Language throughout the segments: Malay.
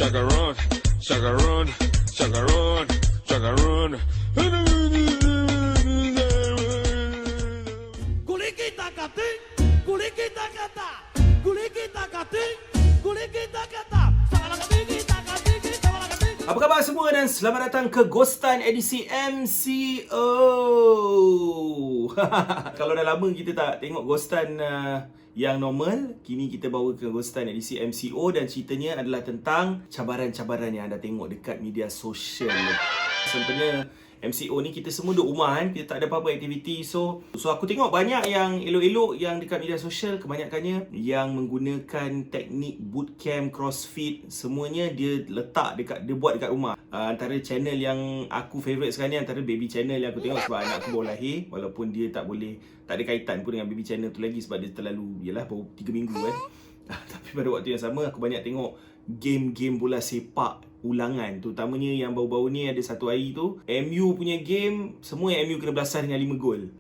Chacaron, chacaron, chacaron, chacaron. Kuliki takating, kuliki takata, kuliki takating, kuliki takata. Sakalakatiki takatiki, sakalakatiki. Apa khabar semua dan selamat datang ke Ghostan edisi MCO. Kalau dah lama kita tak tengok Ghostan yang normal, kini kita bawa ke Ghostan edisi MCO dan ceritanya adalah tentang cabaran-cabaran yang anda tengok dekat media sosial. Sebenarnya MCO ni kita semua duduk rumah kan, kita tak ada apa-apa aktiviti. So aku tengok banyak yang elok-elok yang dekat media sosial, kebanyakannya yang menggunakan teknik bootcamp, crossfit, semuanya dia letak dekat, dia buat dekat rumah. Antara channel yang aku favourite sekarang ni antara baby channel yang aku tengok sebab anak aku baru lahir, walaupun dia tak ada kaitan pun dengan baby channel tu lagi sebab dia terlalu, yalah baru 3 minggu kan. Tapi pada waktu yang sama aku banyak tengok game-game bola sepak ulangan, terutamanya yang baru-baru ni ada satu hari tu MU punya game, semua yang MU kena belasah dengan 5 gol.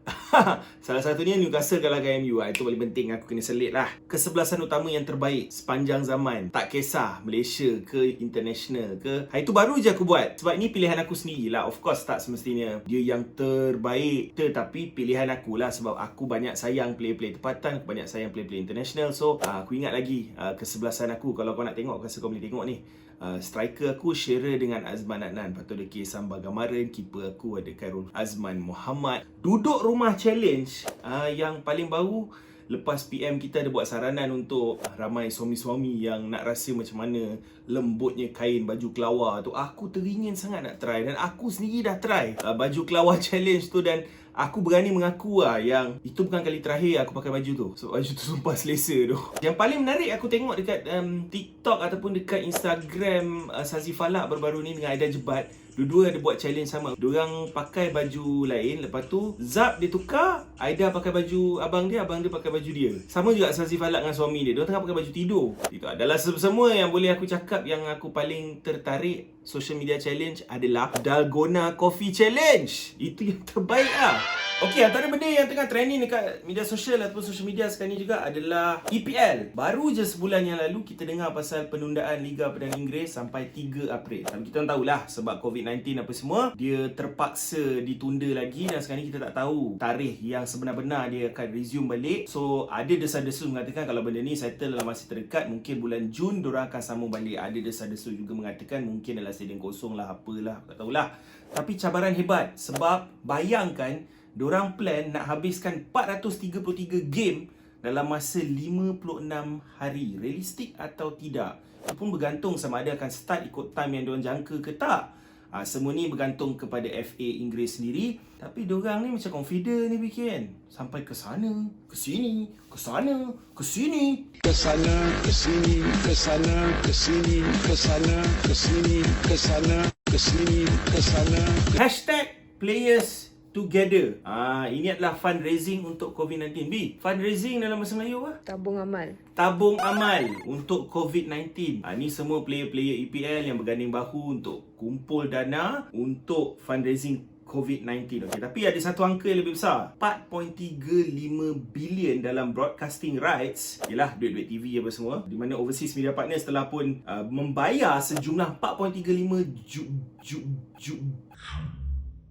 Salah satunya Newcastle kalahkan MU. Itu paling penting, aku kena selit lah. Kesebelasan utama yang terbaik sepanjang zaman, tak kisah Malaysia ke international ke. Itu baru je aku buat sebab ni pilihan aku sendiri lah. Of course tak semestinya dia yang terbaik, tetapi pilihan aku lah sebab aku banyak sayang player-player tempatan, aku banyak sayang player-player international. So aku ingat lagi kesebelasan aku. Kalau kau nak tengok, rasa kau boleh tengok ni. Striker aku Shearer dengan Azman Adnan, lepas tu ada Kesam Bagamaran, keeper aku ada Khairul Azman Muhammad. Duduk rumah challenge yang paling baru lepas PM kita ada buat saranan untuk ramai suami-suami yang nak rasa macam mana lembutnya kain baju kelawar tu. Aku teringin sangat nak try dan aku sendiri dah try baju kelawar challenge tu dan aku berani mengaku yang itu bukan kali terakhir aku pakai baju tu. So baju tu sumpah selesa tu. Yang paling menarik aku tengok dekat TikTok ataupun dekat Instagram Sazi Falak baru-baru ni dengan Aida Jebat. Dua-dua ada buat challenge sama. Diorang pakai baju lain, lepas tu Zab dia tukar, Aida pakai baju abang dia pakai baju dia. Sama juga Sazi Falak dengan suami dia. Diorang tengah pakai baju tidur. Itu adalah semua yang boleh aku cakap yang aku paling tertarik social media challenge adalah Dalgona Coffee Challenge. Itu yang terbaik lah. Okey, antara benda yang tengah trending dekat media sosial ataupun social media sekarang ni juga adalah EPL. Baru je sebulan yang lalu kita dengar pasal penundaan Liga Perdana Inggeris sampai 3 April. Dan kita tahulah sebab COVID-19 apa semua, dia terpaksa ditunda lagi dan sekarang ni kita tak tahu tarikh yang sebenar-benar dia akan resume balik. So ada desas-desus mengatakan kalau benda ni settle dalam masa terdekat, mungkin bulan Jun diorang akan sambung balik. Ada desas-desus juga mengatakan mungkin dalam stadium kosong lah, apalah, tak tahulah. Tapi cabaran hebat sebab bayangkan diorang plan nak habiskan 433 game dalam masa 56 hari. Realistik atau tidak? Itu pun bergantung sama ada akan start ikut time yang diorang jangka ke tak. Semua ni bergantung kepada FA Inggeris sendiri. Tapi diorang ni macam confident ni bikin. Sampai ke sana, ke sini, ke sana, ke sini. Ke sana, ke sini, ke sana, ke sini, ke sana, ke sini, ke sana, ke sini, ke sana. #players together. Ini adalah fundraising untuk COVID-19. Fundraising dalam bahasa Melayu apa? Tabung amal. Tabung amal untuk COVID-19. Ni semua player-player EPL yang berganding bahu untuk kumpul dana untuk fundraising COVID-19. Okey, tapi ada satu angka yang lebih besar. 4.35 bilion dalam broadcasting rights. Yalah, duit-duit TV apa semua. Di mana overseas media partners telah pun membayar sejumlah 4.35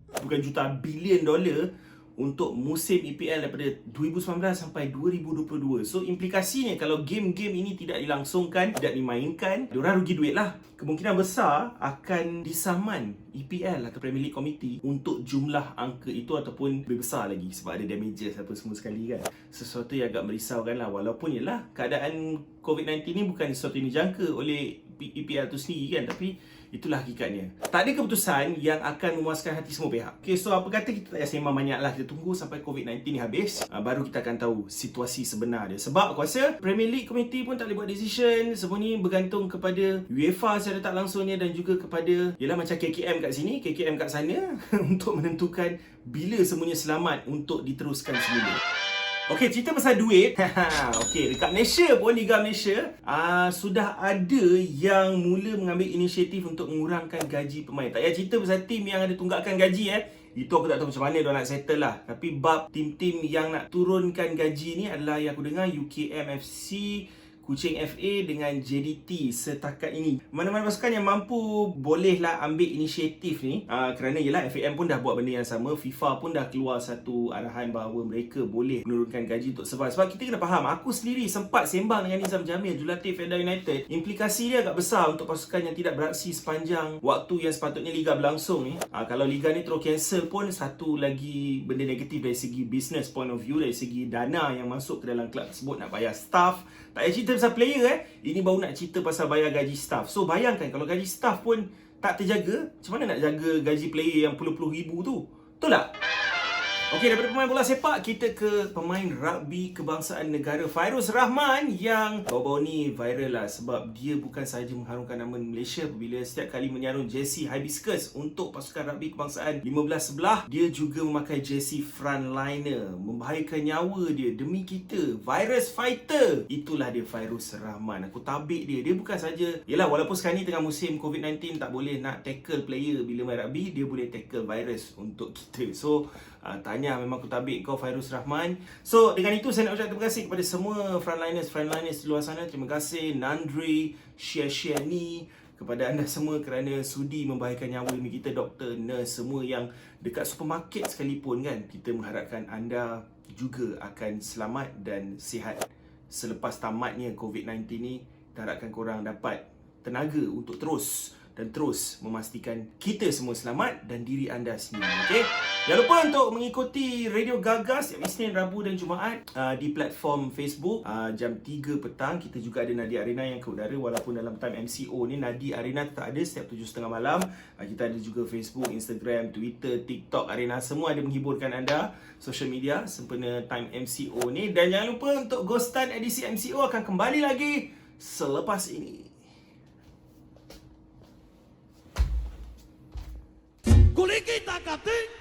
bukan juta, bilion dolar untuk musim EPL daripada 2019 sampai 2022. So implikasinya kalau game-game ini tidak dilangsungkan, tidak dimainkan, diorang rugi duit lah. Kemungkinan besar akan disaman EPL atau Premier League Committee untuk jumlah angka itu ataupun lebih besar lagi sebab ada damages apa semua sekali kan. Sesuatu yang agak merisaukan lah. Walaupun yelah keadaan COVID-19 ni bukan sesuatu yang dijangka oleh EPL tu sendiri kan, tapi itulah hakikatnya. Tak ada keputusan yang akan memuaskan hati semua pihak. Okay, so apa kata kita tak payah sembang banyak lah. Kita tunggu sampai COVID-19 ni habis, baru kita akan tahu situasi sebenar dia. Sebab aku rasa Premier League Committee pun tak boleh buat decision. Semua ni bergantung kepada UEFA secara tak langsungnya dan juga kepada, yelah macam KKM kat sini, KKM kat sana untuk menentukan bila semuanya selamat untuk diteruskan semula. Okey, cerita pasal duit. Okey, dekat Malaysia pun, Liga Malaysia sudah ada yang mula mengambil inisiatif untuk mengurangkan gaji pemain. Tak payah cerita pasal tim yang ada tunggakan gaji Itu aku tak tahu macam mana dia nak settle lah. Tapi bab tim-tim yang nak turunkan gaji ni adalah yang aku dengar UKM FC, Kuching FA dengan JDT setakat ini. Mana-mana pasukan yang mampu bolehlah ambil inisiatif ni, kerana yelah FAM pun dah buat benda yang sama, FIFA pun dah keluar satu arahan bahawa mereka boleh menurunkan gaji untuk survive. Sebab kita kena faham, aku sendiri sempat sembang dengan Nizam Jamil, jurulatih Kedah United. Implikasi dia agak besar untuk pasukan yang tidak beraksi sepanjang waktu yang sepatutnya liga berlangsung ni. Kalau liga ni terus cancel pun, satu lagi benda negatif dari segi business point of view, dari segi dana yang masuk ke dalam kelab tersebut, nak bayar staff. Tak payah cerita pasal player ini baru nak cerita pasal bayar gaji staff. So bayangkan kalau gaji staff pun tak terjaga, macam mana nak jaga gaji player yang puluh-puluh ribu tu? Betul tak? Okey, daripada pemain bola sepak, kita ke pemain rugby kebangsaan negara Fairuz Rahman yang baru-baru ni viral lah sebab dia bukan sahaja mengharumkan nama Malaysia apabila setiap kali menyarung jersey Hibiscus untuk pasukan rugby kebangsaan 15 sebelah, dia juga memakai jersey frontliner, membahayakan nyawa dia demi kita, virus fighter. Itulah dia Fairuz Rahman. Aku tabik dia. Dia bukan saja, yelah walaupun sekarang ni tengah musim COVID-19 tak boleh nak tackle player bila main rugby, dia boleh tackle virus untuk kita. So tanya memang aku tabik kau Fairuz Rahman. So dengan itu saya nak ucap terima kasih kepada semua frontliners di luar sana. Terima kasih Nandri, share ni, kepada anda semua kerana sudi membahayakan nyawa demi kita, doktor, nurse, semua yang dekat supermarket sekalipun kan. Kita mengharapkan anda juga akan selamat dan sihat selepas tamatnya COVID-19 ni. Kita harapkan korang dapat tenaga untuk terus memastikan kita semua selamat dan diri anda sendiri. Okay? Jangan lupa untuk mengikuti Radio Gagas setiap Isnin, Rabu dan Jumaat di platform Facebook jam 3 petang. Kita juga ada Nadi Arena yang ke udara walaupun dalam time MCO ni Nadi Arena tetap ada setiap 7.30 malam. Kita ada juga Facebook, Instagram, Twitter, TikTok, Arena, semua ada menghiburkan anda. Social media sempena time MCO ni. Dan jangan lupa untuk Ghostan edisi MCO akan kembali lagi selepas ini. Kuliki takating.